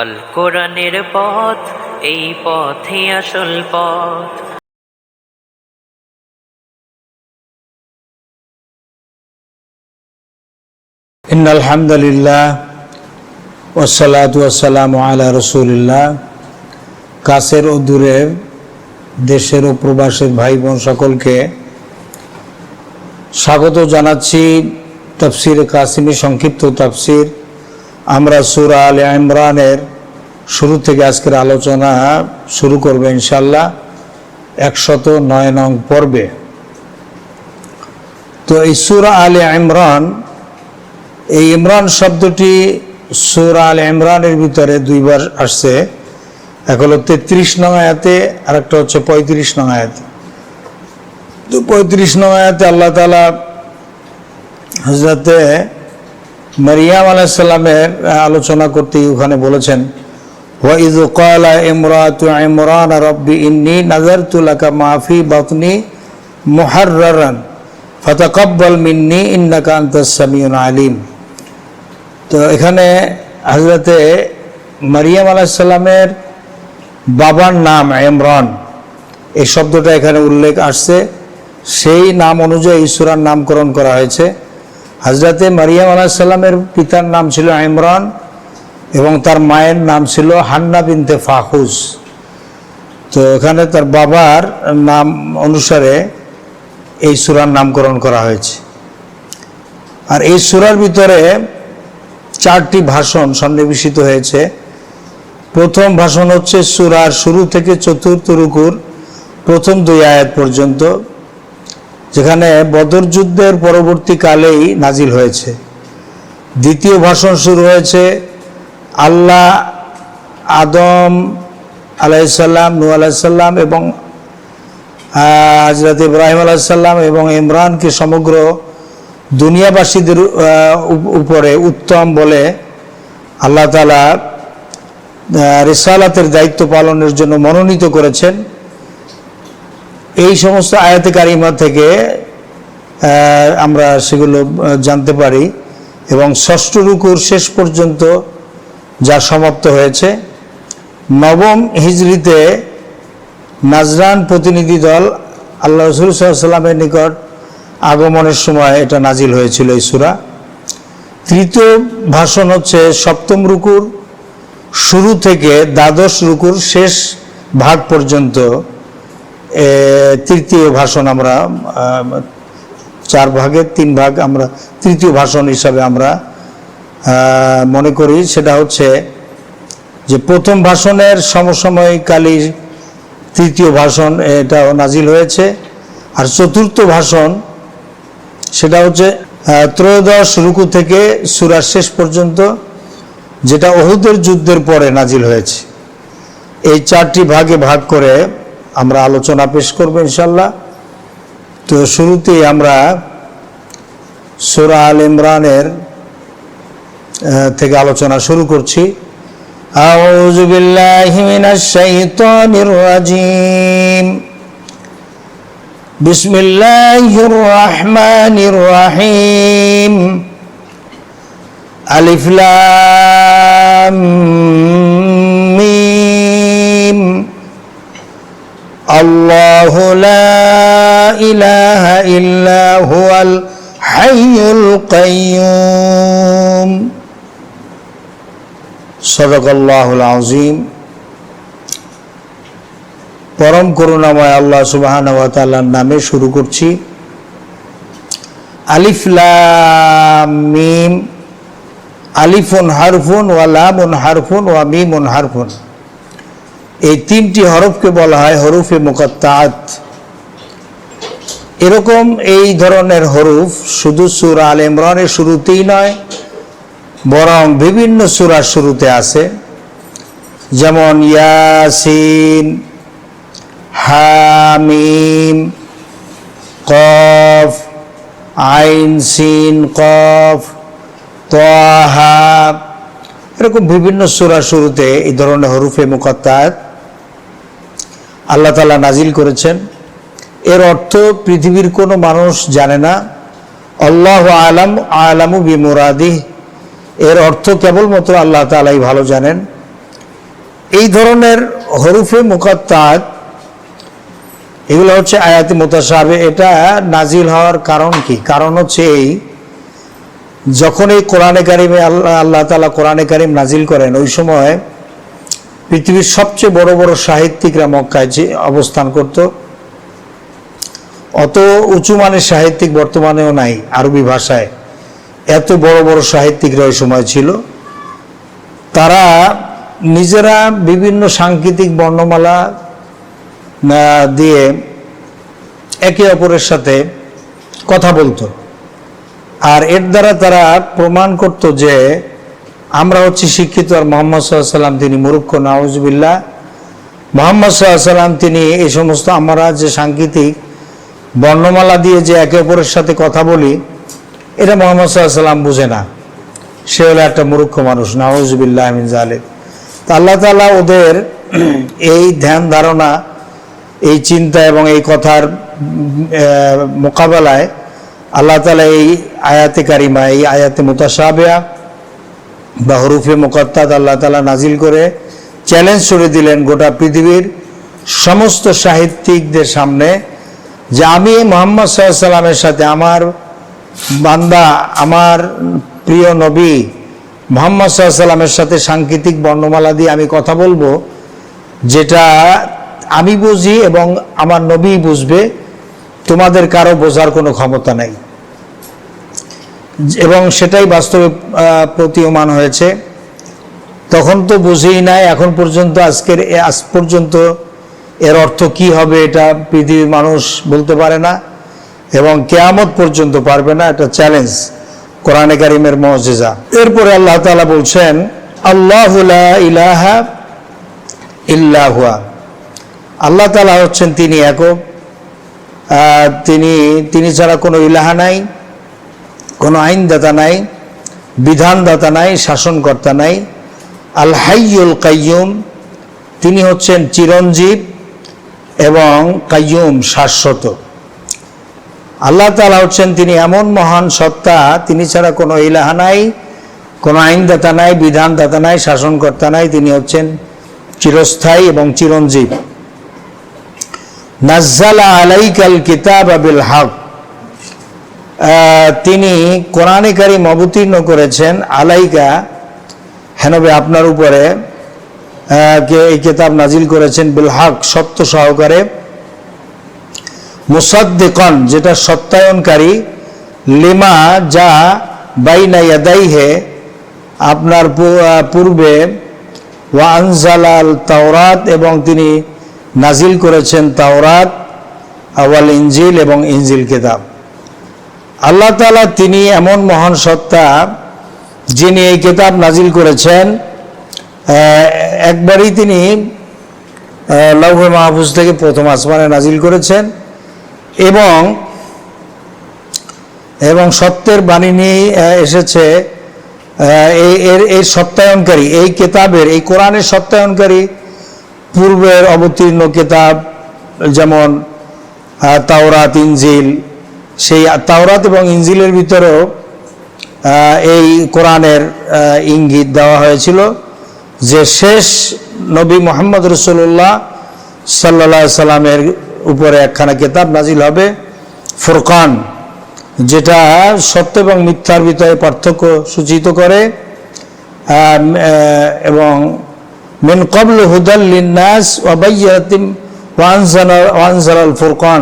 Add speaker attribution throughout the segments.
Speaker 1: আল কোরআনের পথ, এই পথে আসল পথ।
Speaker 2: ইন্নাল হামদুলিল্লাহ ওয়াসসালাতু ওয়াসসালামু আলা রাসূলিল্লাহ। কাছের ও দূরের, দেশের ও প্রবাসের ভাই বোন সকলকে স্বাগত জানাচ্ছি তাফসিরে কাসিমি সংক্ষিপ্ত তাফসির। আমরা সূরা আলে ইমরানের শুরু থেকে আজকের আলোচনা শুরু করব ইনশাআল্লাহ 109 নং পর্বে। তো এই সূরা আলে ইমরান, এই ইমরান শব্দটি সূরা আলে ইমরানের ভিতরে দুইবার আসছে। এক হলো 33 নং আয়াতে, আর একটা হচ্ছে 35 নং আয়াতে। তো 35 নং আয়াতে আল্লাহ তাআলা হযরতে মারিয়াম আলাইহিস সালামের আলোচনা করতে ওখানে বলেছেন, ওয়া ইয ক্বালা ইমরাতু ইমরান রাব্বি ইন্নী নাযারতু লাকা মা ফি বাতনি মুহাররারান ফাতাকাব্বাল মিন্নী ইন্নাকা আনতাস সামিউল আলিম। তো এখানে হযরতে মারিয়াম আলাইহিস সালামের বাবার নাম ইমরান, এই শব্দটা এখানে উল্লেখ আসছে। সেই নাম অনুযায়ী সূরার নামকরণ করা হয়েছে। হযরতে মারিয়াম আলাইহিস সালামের পিতার নাম ছিল ইমরান এবং তার মায়ের নাম ছিল হান্না বিনতে ফাখুজ। তো এখানে তার বাবার নাম অনুসারে এই সূরার নামকরণ করা হয়েছে। আর এই সূরার ভিতরে 4টি ভাষণ সন্নিবেশিত হয়েছে। প্রথম ভাষণ হচ্ছে সূরার শুরু থেকে 4র্থ রুকুর প্রথম 2 আয়াত পর্যন্ত, যেখানে বদর যুদ্ধের পরবর্তীকালেই নাজিল হয়েছে। দ্বিতীয় ভাষণ শুরু হয়েছে আল্লাহ আদম আলাইহিস সালাম, নূহ আলাইহিস সালাম এবং হযরত ইব্রাহিম আলাইহিস সালাম এবং ইমরানকে সমগ্র দুনিয়াবাসীদের উপরে উত্তম বলে আল্লাহ তাআলা রিসালাতের দায়িত্ব পালনের জন্য মনোনীত করেছেন। এই সমস্ত আয়াতে কারিমা থেকে আমরা সেগুলো জানতে পারি এবং 6ষ্ঠ রুকুর শেষ পর্যন্ত যা সমাপ্ত হয়েছে। 9ম হিজরিতে নাজরান প্রতিনিধি দল আল্লাহ রাসূল সাল্লাল্লাহু আলাইহি ওয়াসাল্লামের নিকট আগমনের সময় এটা নাজিল হয়েছিল এই সূরা। তৃতীয় ভাষণ হচ্ছে 7ম রুকুর শুরু থেকে 12 রুকুর শেষ ভাগ পর্যন্ত। তৃতীয় ভাষণ আমরা 4 ভাগের 3 ভাগ আমরা তৃতীয় ভাষণ হিসাবে আমরা মনে করি। সেটা হচ্ছে যে প্রথম ভাষণের সমসাময়িককালী তৃতীয় ভাষণ এটাও নাজিল হয়েছে। আর 4র্থ ভাষণ সেটা হচ্ছে 13 রুকু থেকে সূরার শেষ পর্যন্ত, যেটা উহুদের যুদ্ধের পরে নাজিল হয়েছে। এই 4টি ভাগে ভাগ করে আমরা আলোচনা পেশ করব ইনশাআল্লাহ। তো শুরুতেই আমরা সূরা আল ইমরানের থেকে আলোচনা শুরু করছি। আউযু বিল্লাহি মিনাশ শাইতানির রাজীম। বিসমিল্লাহির রহমানির রহিম। আলিফ লাম মিম। আল্লাহু লা ইলাহা ইল্লা হুয়াল হাইয়ুল কাইয়্যুম। সাদাকাল্লাহুল আযীম। পরম করুণাময় আল্লাহ সুবহানাহু ওয়া তাআলার নামে শুরু করছি। আলিফ লাম মিম। আলিফুন হারফুন ওয়া লামুন হারফুন ওয়া মিমুন হারফুন। এই 3টি হরফকে বলা হয় হরফে মুকাত্তাআত। এরকম এই ধরনের হরফ শুধু সূরা আল ইমরানের শুরুতেই নয়, বরং বিভিন্ন সূরার শুরুতে আছে। যেমন ইয়াসিন, হামিম, কফ, আইন সিন কফ, তাহা, এরকম বিভিন্ন সূরার শুরুতে এই ধরনের হরফে মুকাত্তাআত আল্লাহ তাআলা নাজিল করেছেন। এর অর্থ পৃথিবীর কোনো মানুষ জানে না। আল্লাহু আলামু বিমুরাদিহ, এর অর্থ কেবলমাত্র আল্লাহ তাআলাই ভালো জানেন। এই ধরনের হরুফে মুকাত্তাত এগুলো হচ্ছে আয়াতে মুতাশাবিহ। এটা নাজিল হওয়ার কারণ কি? কারণ হচ্ছে এই, যখন এই কোরআনে কারিমে আল্লাহ তাআলা কোরআনে কারিম নাজিল করেন, ওই সময় পৃথিবীর সবচেয়ে বড় বড় সাহিত্যিকরা মক্কায় যে অবস্থান করত। অত উঁচু মানের সাহিত্যিক বর্তমানেও নাই আরবি ভাষায়, এত বড় বড় সাহিত্যিকরা ওই সময় ছিল। তারা নিজেরা বিভিন্ন সাংকেতিক বর্ণমালা দিয়ে একে অপরের সাথে কথা বলতো, আর এর দ্বারা তারা প্রমাণ করত যে আমরা হচ্ছি শিক্ষিত, আর মুহাম্মদ সাল্লাল্লাহু আলাইহি ওয়াসাল্লাম তিনি মূর্খ। নাউজুবিল্লাহ। মুহাম্মদ সাল্লাল্লাহু আলাইহি ওয়াসাল্লাম তিনি এই সমস্ত আমরা যে সাংকেতিক বর্ণমালা দিয়ে যে একে অপরের সাথে কথা বলি, এটা মুহাম্মদ সাল্লাল্লাহু আলাইহি ওয়াসাল্লাম বুঝে না, সে হলো একটা মূর্খ মানুষ। নাউজুবিল্লাহ মিন যালিক। তা আল্লাহ তাআলা ওদের এই ধ্যান ধারণা, এই চিন্তা এবং এই কথার মোকাবেলায় আল্লাহ তাআলা এই আয়াতে কারিমা, এই আয়াতে মুতাশাবিহা বা হরুফে মুকাত্তাত আল্লাহ তাআলা নাজিল করে চ্যালেঞ্জ ছুড়ে দিলেন গোটা পৃথিবীর সমস্ত সাহিত্যিকদের সামনে যে আমি মুহাম্মদ সাল্লাল্লাহু আলাইহি ওয়াসাল্লামের সাথে, আমার বান্দা, আমার প্রিয় নবী মুহাম্মদ সাল্লাল্লাহু আলাইহি ওয়াসাল্লামের সাথে সাংকেতিক বর্ণমালা দিয়ে আমি কথা বলবো, যেটা আমি বুঝি এবং আমার নবী বুঝবে, তোমাদের কারো বোঝার কোনো ক্ষমতা নাই। এবং সেটাই বাস্তবে প্রতীয়মান হয়েছে। তখন তো বুঝেই নাই, এখন পর্যন্ত আজ পর্যন্ত এর অর্থ কি হবে এটা পৃথিবীর মানুষ বলতে পারে না, এবং কিয়ামত পর্যন্ত পারবে না। এটা চ্যালেঞ্জ, কোরআনে কারিমের মুজিজা। এরপরে আল্লাহ তাআলা বলছেন, আল্লাহু লা ইলাহা ইল্লা হুয়া। আল্লাহ তাআলা হচ্ছেন তিনি একক, তিনি ছাড়া কোনো ইলাহা নাই, কোনো আইনদাতা নাই, বিধানদাতা নাই, শাসনকর্তা নাই। আল হাইয়ুল কাইয়ুম, তিনি হচ্ছেন চিরঞ্জীব এবং কাইয়ুম শাশ্বত। আল্লাহ তাআলা হচ্ছেন তিনি এমন মহান সত্তা, তিনি ছাড়া কোনো ইলাহা নাই, কোনো আইনদাতা নাই, বিধানদাতা নাই, শাসনকর্তা নাই। তিনি হচ্ছেন চিরস্থায়ী এবং চিরঞ্জীব। নাজ্জালা আলাইকাল কিতাবা বিল হক, তিনি কোরআনে কারিম অবতীর্ণ করেছেন, আলাইকা হেনবে আপনার উপরে, এই কিতাব নাজিল করেছেন, বিল হক সত্য সহকারে, মুসাদ্দিকান যেটা সত্যায়নকারী, লিমা যা বাইনা ইয়াদাইহে আপনার পূর্বে, ওয়া আনজালাল তাওরাত এবং তিনি নাজিল করেছেন তাওরাত, ওয়াল ইনজিল এবং ইনজিল কিতাব। আল্লাহ তাআলা তিনি এমন মহান সত্তা যিনি এই কিতাব নাজিল করেছেন, একবারই তিনি লৌহে মাহফুজ থেকে প্রথম আসমানে নাজিল করেছেন, এবং সত্যের বাণী নিয়ে এসেছে। এর সত্যায়নকারী, এই কিতাবের, এই কোরআনের সত্যায়নকারী পূর্বের অবতীর্ণ কিতাব যেমন তাওরাত, ইনজিল, সেই তাওরাত এবং ইনজিলের ভিতরেও এই কোরআনের ইঙ্গিত দেওয়া হয়েছিল যে শেষ নবী মুহাম্মদ রাসূলুল্লাহ সাল্লাল্লাহু আলাইহি সাল্লামের উপরে একখানা কিতাব নাজিল হবে, ফুরকান, যেটা সত্য এবং মিথ্যার ভিতরে পার্থক্য সূচিত করে, এবং মিন ক্বাবলু হুদাল লিন্নাস ওয়া বায়্যিনাতিন ওয়া আনজালাল ফুরকান,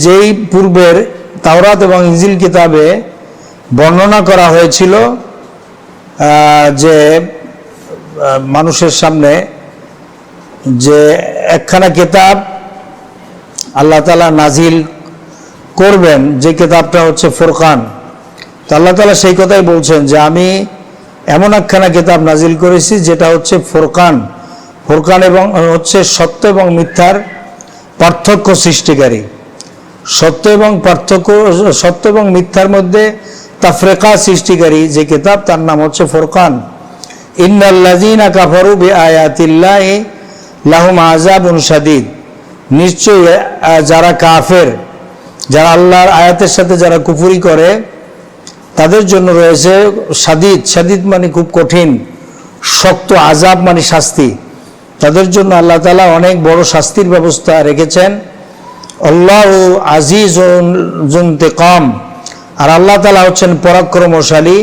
Speaker 2: যেই পূর্বের তাওরাত এবং ইনজিল কিতাবে বর্ণনা করা হয়েছিল যে মানুষের সামনে যে একখানা কিতাব আল্লাহ তাআলা নাজিল করবেন, যে কিতাবটা হচ্ছে ফুরকান। তো আল্লাহ তাআলা সেই কথাই বলছেন যে আমি এমন একখানা কিতাব নাজিল করেছি যেটা হচ্ছে ফুরকান, এবং হচ্ছে সত্য এবং মিথ্যার পার্থক্য সৃষ্টিকারী। সত্য এবং মিথ্যার মধ্যে তাফরিকা সৃষ্টিকারী যে কিতাব, তার নাম হচ্ছে ফুরকান। ইন্নাল্লাযীনা কাফারু বিআয়াতিল্লাহি লাহুম আযাবুন শাদীদ, নিশ্চয়ই যারা কাফের, যারা আল্লাহর আয়াতের সাথে যারা কুফরি করে, তাদের জন্য রয়েছে শাদীদ। শাদীদ মানে খুব কঠিন, শক্ত আযাব মানে শাস্তি, তাদের জন্য আল্লাহ তাআলা অনেক বড় শাস্তির ব্যবস্থা রেখেছেন। আল্লাহু আজিজুন যুনতিকাম, আর আল্লাহ তাআলা হচ্ছেন পরাক্রমশালী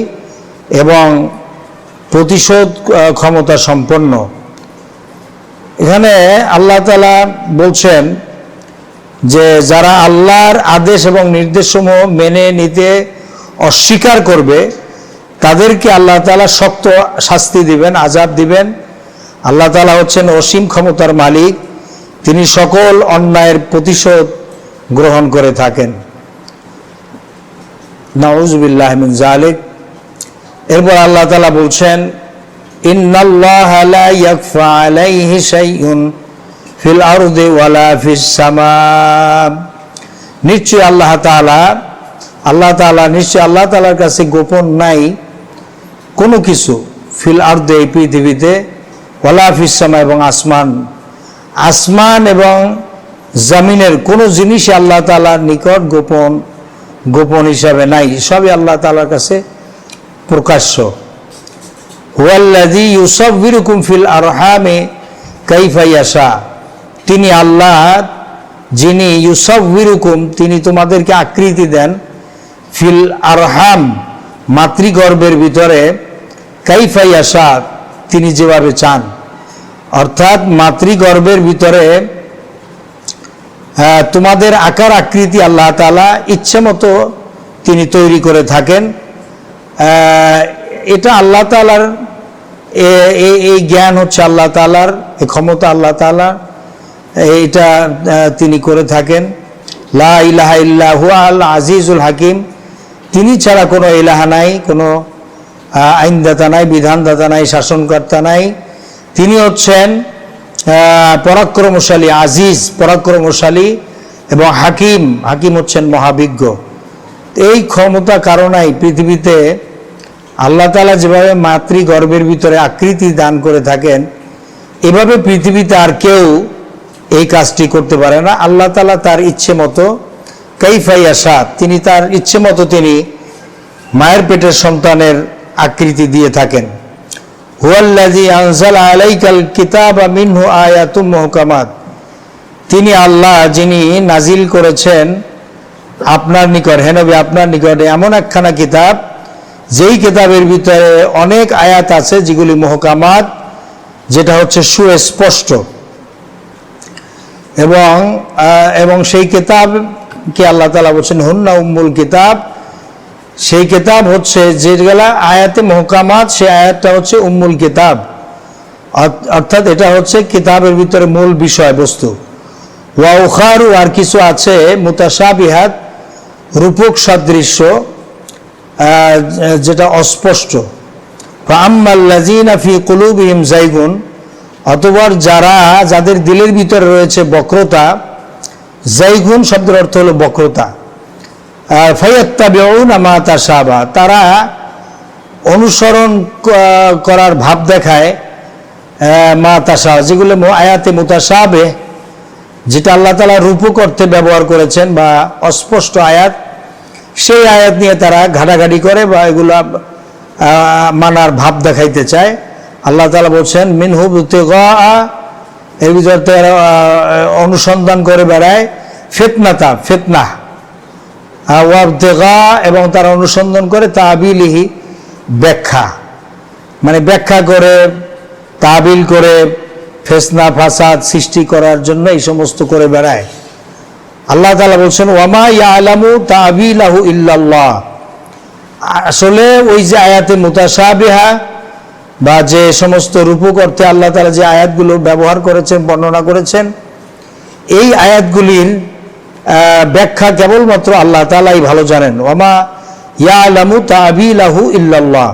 Speaker 2: এবং প্রতিশোধ ক্ষমতা সম্পন্ন। এখানে আল্লাহ তাআলা বলছেন যে যারা আল্লাহর আদেশ এবং নির্দেশসমূহ মেনে নিতে অস্বীকার করবে তাদেরকে আল্লাহ তাআলা শক্ত শাস্তি দিবেন, আযাব দিবেন। আল্লাহ তাআলা হচ্ছেন অসীম ক্ষমতার মালিক, তিনি সকল অন্যায়ের প্রতিশোধ গ্রহণ করে থাকেন। নাউযুবিল্লাহি মিন যালিক। এরপর আল্লাহ তাআলা বলছেন ইন্নাল্লাহা লা ইয়াখফা আলাইহি শাইউন ফিল আরদি ওয়ালা ফিস সামা। নিশ্চয় আল্লাহ তাআলার কাছে গোপন নাই কোনো কিছু, ফিল আরদি এই পৃথিবীতে, ওয়ালা ফিস সামা এবং আসমান এবং জমিনের কোনো জিনিস আল্লাহ তাআলার নিকট গোপন হিসাবে নাই, সবই আল্লাহ তাআলার কাছে প্রকাশ্য। হুয়াল্লাযী ইউসাব্বিরুকুম ফিল আরহামে কাইফা ইয়াশা, তিনি আল্লাহ যিনি ইউসাব্বিরুকুম, তিনি তোমাদেরকে আকৃতি দেন, ফিল আরহাম মাতৃগর্ভের ভিতরে, কাইফা ইয়াশা তিনি যেভাবে চান। অর্থাৎ মাতৃগর্ভের ভিতরে তোমাদের আকার আকৃতি আল্লাহ তাআলা ইচ্ছে মতো তিনি তৈরি করে থাকেন। এটা আল্লাহ তাআলার এই জ্ঞান হচ্ছে আল্লাহ তাআলার, এই ক্ষমতা আল্লাহ তাআলার, এটা তিনি করে থাকেন। লা ইলাহা ইল্লা হুয়াল আজিজুল হাকিম, তিনি ছাড়া কোনো ইলাহা নাই, কোনো আইনদাতা নাই, বিধানদাতা নাই, শাসনকর্তা নাই। তিনি হচ্ছেন পরাক্রমশালী, আজিজ পরাক্রমশালী, এবং হাকিম হচ্ছেন মহাবিজ্ঞ। এই ক্ষমতা কারণেই পৃথিবীতে আল্লাহ তাআলা যেভাবে মাতৃগর্ভের ভিতরে আকৃতি দান করে থাকেন, এভাবে পৃথিবীতে আর কেউ এই কাজটি করতে পারে না। আল্লাহ তাআলা তার ইচ্ছে মতো, কাইফা ইয়াশা, তিনি তার ইচ্ছে মতো তিনি মায়ের পেটের সন্তানের আকৃতি দিয়ে থাকেন। হুয়াল্লাযী আনজালা আলাইকাল কিতাবা মিনহু আয়াতুম মুহকামাত, তিনি আল্লাহ যিনি নাজিল করেছেন আপনার নিকট, হে নবী আপনার নিকটে এমন একখানা কিতাব, যেই কিতাবের ভিতরে অনেক আয়াত আছে যেগুলি মুহকামাত, যেটা হচ্ছে সুস্পষ্ট। এবং সেই কিতাবকে আল্লাহ তাআলা বলছেন হুন্না উম্মুল কিতাব, সেই কিতাব হচ্ছে যেগুলা আয়াতে মুহকামাত, সেই আয়াতটা হচ্ছে উম্মুল কিতাব, অর্থাৎ এটা হচ্ছে কিতাবের ভিতরে মূল বিষয়বস্তু। ওয়া উখারু, আর কিছু আছে মুতাশাবিহাত, রূপক সাদৃশ্য, যেটা অস্পষ্ট। ফাআম্মাল্লাযীনা ফি কুলুবিহিম যায়গুন, অতঃপর যাদের দিলের ভিতরে রয়েছে বক্রতা, যায়গুন শব্দের অর্থ হলো বক্রতা, ফায়াত্তাবিউনা মা তাশাবা, তারা অনুসরণ করার ভাব দেখায়, মা তাশা, যেগুলো আয়াতে মুতাশাবিহ, যেটা আল্লাহ তাআলা রূপক অর্থে ব্যবহার করেছেন বা অস্পষ্ট আয়াত, সেই আয়াত নিয়ে তারা ঘাটাঘাটি করে বা এগুলা মানার ভাব দেখাইতে চায়। আল্লাহ তাআলা বলছেন মিনহু ইবতিগা, এর ভিতরে তারা অনুসন্ধান করে বেড়ায়, ফিতনা ওয়াবতিগা, এবং তারা অনুসন্ধান করে তাবিলিহি, ব্যাখ্যা, মানে ব্যাখ্যা করে, তাবিল করে, ফেসনা ফাসাদ সৃষ্টি করার জন্য এই সমস্ত করে বেড়ায়। আল্লাহ তাআলা বলছেন ওয়ামা ইয়ালামু তাবিলাহু ইল্লাল্লাহ, আসলে ওই যে আয়াতে মুতাশাবিহা বা যে সমস্ত রূপক অর্থে আল্লাহ তাআলা যে আয়াতগুলো ব্যবহার করেছেন, বর্ণনা করেছেন, এই আয়াতগুলির ব্যাখ্যা কেবলমাত্র আল্লাহ তাআলাই ভালো জানেন। ওয়ামা ইয়ালামু তাবিলাহু ইল্লাল্লাহ,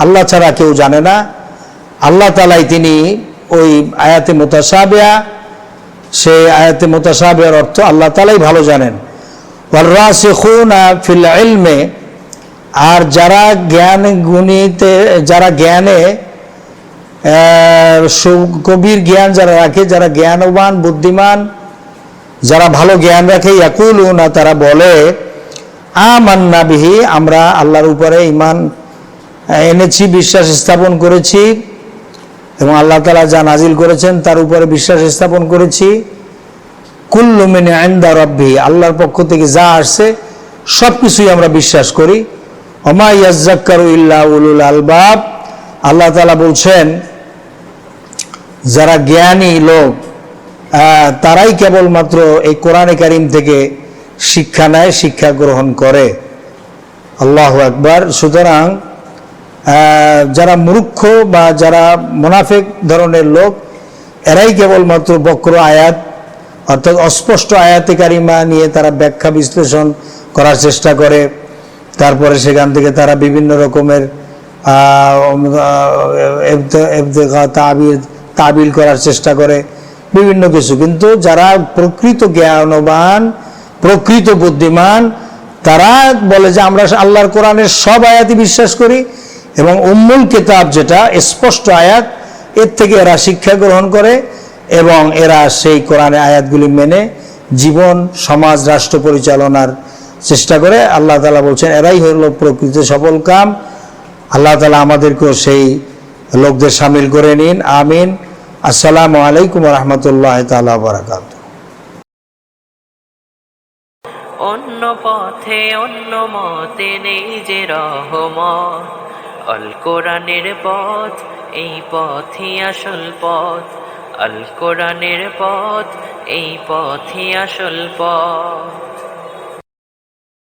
Speaker 2: আল্লাহ ছাড়া কেউ জানে না। আল্লাহ তাআলাই তিনি ওই আয়াতে মুতাশাবিহা, সেই আয়াতে মুতাশাবিহার অর্থ আল্লাহ তাআলাই ভালো জানেন। ওয়ার রাসিখুনা ফিল ইলমে, আর যারা জ্ঞানে গভীর জ্ঞান যারা রাখে, যারা জ্ঞানবান বুদ্ধিমান, যারা ভালো জ্ঞান রাখে, ইয়াকুলুনা, তারা বলে আমান্না বিহি, আমরা আল্লাহর উপরে ঈমান এনেছি, বিশ্বাস স্থাপন করেছি, এবং আল্লাহ তাআলা যা নাজিল করেছেন তার উপরে বিশ্বাস স্থাপন করেছি। কুল্লু মিন ইনদা রাব্বি, আল্লাহর পক্ষ থেকে যা আসছে সব কিছুই আমরা বিশ্বাস করি। ওমা ইয়াযাক্কারু ইল্লা উলুল আলবাব, আল্লাহ তাআলা বলছেন যারা জ্ঞানী লোক তারাই কেবলমাত্র এই কোরআনে কারীম থেকে শিক্ষা নেয়, শিক্ষা গ্রহণ করে। আল্লাহু আকবার। সুতরাং যারা মূর্খ বা যারা মুনাফিক ধরনের লোক, এরাই কেবলমাত্র বক্র আয়াত অর্থাৎ অস্পষ্ট আয়াতে কারিমা নিয়ে তারা ব্যাখ্যা বিশ্লেষণ করার চেষ্টা করে। তারপরে সেখান থেকে তারা বিভিন্ন রকমের তাবিল করার চেষ্টা করে বিভিন্ন কিছু। কিন্তু যারা প্রকৃত জ্ঞানবান, প্রকৃত বুদ্ধিমান, তারা বলে যে আমরা আল্লাহর কোরআনের সব আয়াতই বিশ্বাস করি এবং উম্মুল কিতাব যেটা স্পষ্ট আয়াত, এর থেকে এরা শিক্ষা গ্রহণ করে এবং এরা সেই কোরআনের আয়াতগুলি মেনে জীবন, সমাজ, রাষ্ট্র পরিচালনার চেষ্টা করে। আল্লাহ তাআলা বলছেন এরাই হলো প্রকৃত সফল কাম। আল্লাহ তাআলা আমাদেরকেও সেই লোকদের শামিল করে নিন, আমিন। আসসালামু আলাইকুম ওয়া রাহমাতুল্লাহি তাআলা ওয়া বারাকাতুহু।
Speaker 1: অন্য পথে অন্য মতে নেই যে রহমত, আল কোরআনের পথ এই পথই আসল পথ, আল কোরআনের পথ এই পথই আসল পথ।